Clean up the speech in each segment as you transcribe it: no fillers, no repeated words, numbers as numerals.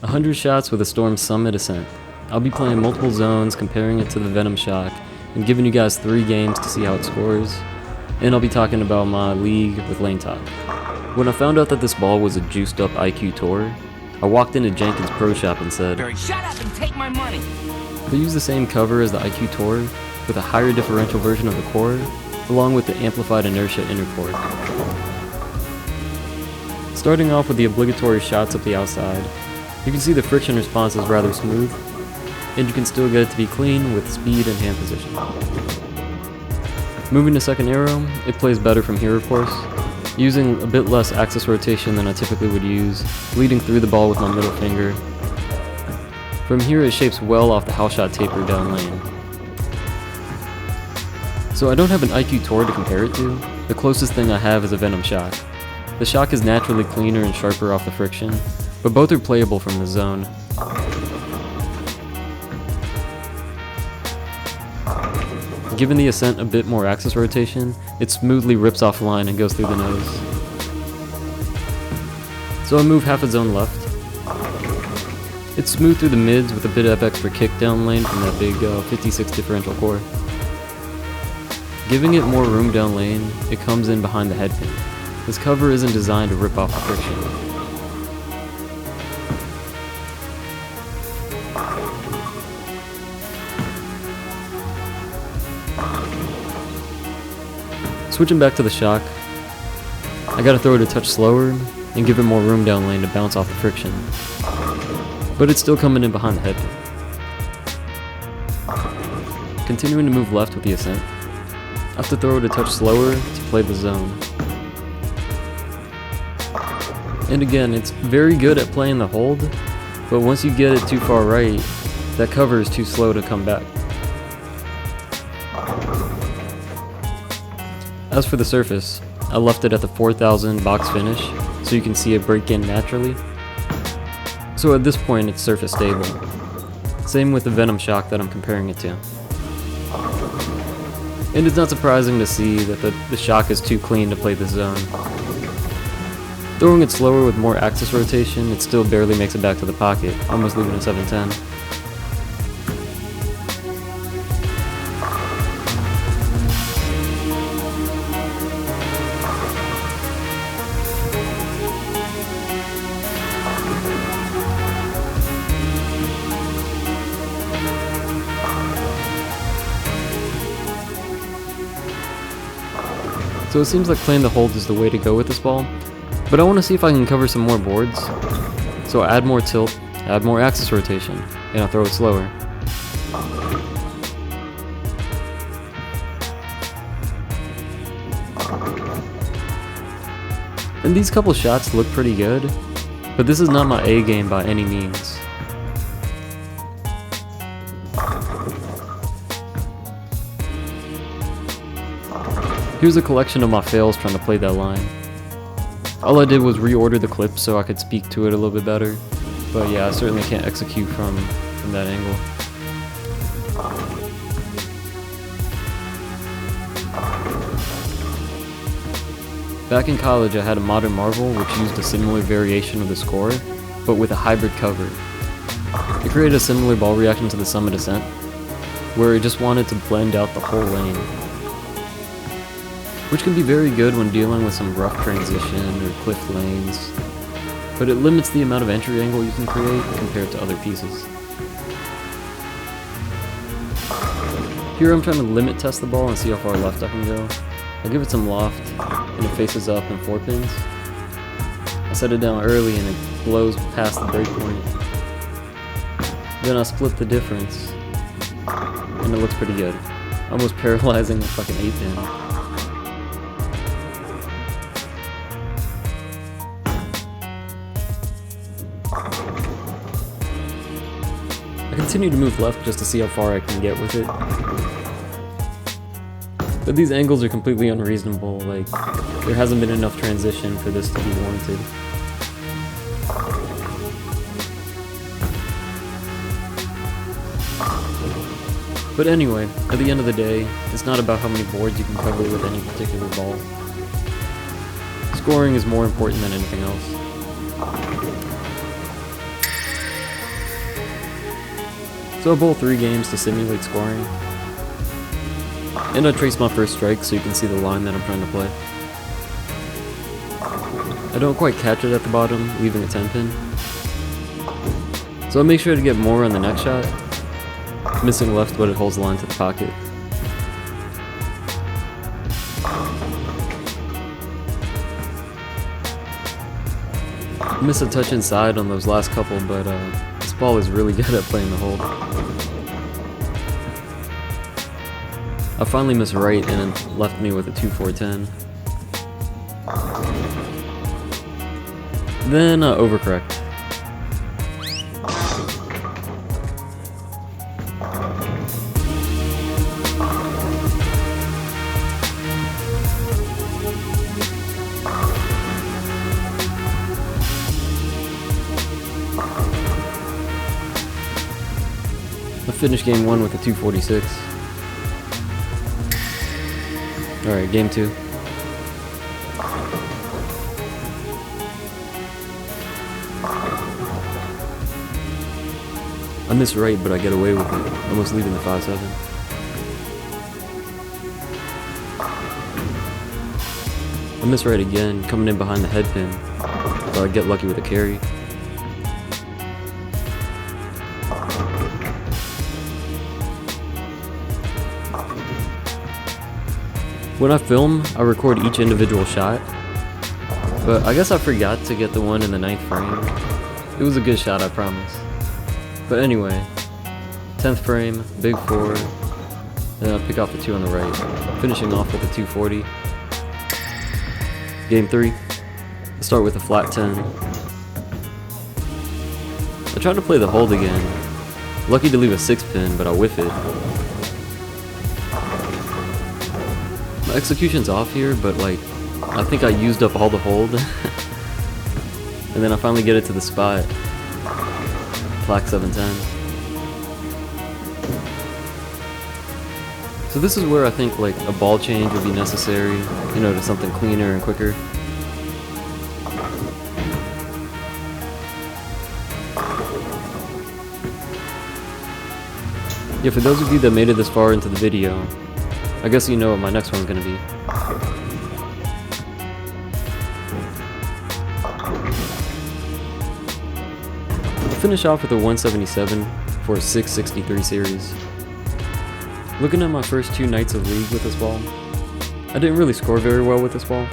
100 shots with a Storm Summit Ascent. I'll be playing multiple zones, comparing it to the Venom Shock, and giving you guys 3 games to see how it scores. And I'll be talking about my league with Lanetalk. When I found out that this ball was a juiced up IQ Tour, I walked into Jenkins Pro Shop and said, "Shut up and take my money!" They use the same cover as the IQ Tour, with a higher differential version of the core, along with the amplified inertia inner core. Starting off with the obligatory shots up the outside, you can see the friction response is rather smooth, and you can still get it to be clean with speed and hand position. Moving to second arrow, it plays better from here of course, using a bit less axis rotation than I typically would use, leading through the ball with my middle finger. From here it shapes well off the house shot taper down lane. So I don't have an IQ Tour to compare it to, the closest thing I have is a Venom Shock. The Shock is naturally cleaner and sharper off the friction, but both are playable from the zone. Given the Ascent a bit more axis rotation, it smoothly rips off line and goes through the nose. So I move half a zone left. It's smooth through the mids with a bit of extra kick down lane from that big 56 differential core. Giving it more room down lane, it comes in behind the head pin. This cover isn't designed to rip off the friction. Switching back to the Shock, I gotta throw it a touch slower and give it more room down lane to bounce off the friction. But it's still coming in behind the head pin. Continuing to move left with the Ascent, I have to throw it a touch slower to play the zone. And again, it's very good at playing the hold, but once you get it too far right, that cover is too slow to come back. As for the surface, I left it at the 4000 box finish, so you can see it break in naturally. So at this point it's surface stable. Same with the Venom Shock that I'm comparing it to. And it's not surprising to see that the Shock is too clean to play the zone. Throwing it slower with more axis rotation, it still barely makes it back to the pocket, almost leaving a 710. So it seems like playing the hold is the way to go with this ball, but I want to see if I can cover some more boards. So I add more tilt, add more axis rotation, and I'll throw it slower. And these couple shots look pretty good, but this is not my A game by any means. Here's a collection of my fails trying to play that line. All I did was reorder the clip so I could speak to it a little bit better, but yeah, I certainly can't execute from that angle. Back in college I had a Modern Marvel which used a similar variation of the score, but with a hybrid cover. It created a similar ball reaction to the Summit Ascent, where it just wanted to blend out the whole lane, which can be very good when dealing with some rough transition or cliff lanes, but it limits the amount of entry angle you can create compared to other pieces. Here I'm trying to limit test the ball and see how far left I can go. I give it some loft, and it faces up in 4 pins. I set it down early and it blows past the breakpoint. Then I split the difference, and it looks pretty good. Almost paralyzing a fucking 8 pin. I continue to move left just to see how far I can get with it. But these angles are completely unreasonable, like, there hasn't been enough transition for this to be warranted. But anyway, at the end of the day, it's not about how many boards you can cover with any particular ball. Scoring is more important than anything else. So I bowl 3 games to simulate scoring. And I trace my first strike so you can see the line that I'm trying to play. I don't quite catch it at the bottom, leaving a 10 pin. So I make sure to get more on the next shot, missing left but it holds the line to the pocket. I missed a touch inside on those last couple, but this ball is really good at playing the hold. I finally missed right and it left me with a 2-4-10. Then overcorrect. I finished game 1 with a 246. Alright, game 2. I miss right, but I get away with it, almost leaving the 5-7. I miss right again, coming in behind the head pin, but I get lucky with a carry. When I film, I record each individual shot, but I guess I forgot to get the one in the 9th frame. It was a good shot, I promise. But anyway, 10th frame, big 4, then I pick off the 2 on the right, finishing off with a 240. Game 3, I start with a flat 10. I try to play the hold again. Lucky to leave a 6 pin, but I whiff it. My execution's off here, but like, I think I used up all the hold. And then I finally get it to the spot. Black 710. So this is where I think like a ball change would be necessary, you know, to something cleaner and quicker. Yeah, for those of you that made it this far into the video, I guess you know what my next one's gonna be. I'll finish off with a 177 for a 663 series. Looking at my first 2 nights of league with this ball, I didn't really score very well with this ball.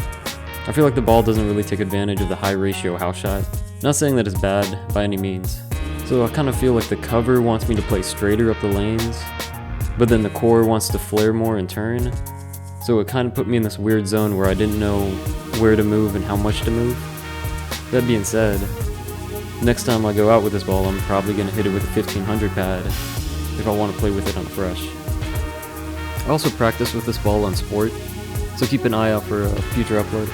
I feel like the ball doesn't really take advantage of the high ratio house shot. Not saying that it's bad by any means. So I kind of feel like the cover wants me to play straighter up the lanes, but then the core wants to flare more and turn. So it kind of put me in this weird zone where I didn't know where to move and how much to move. That being said, next time I go out with this ball, I'm probably going to hit it with a 1500 pad if I want to play with it on fresh. I also practice with this ball on sport, so keep an eye out for a future upload.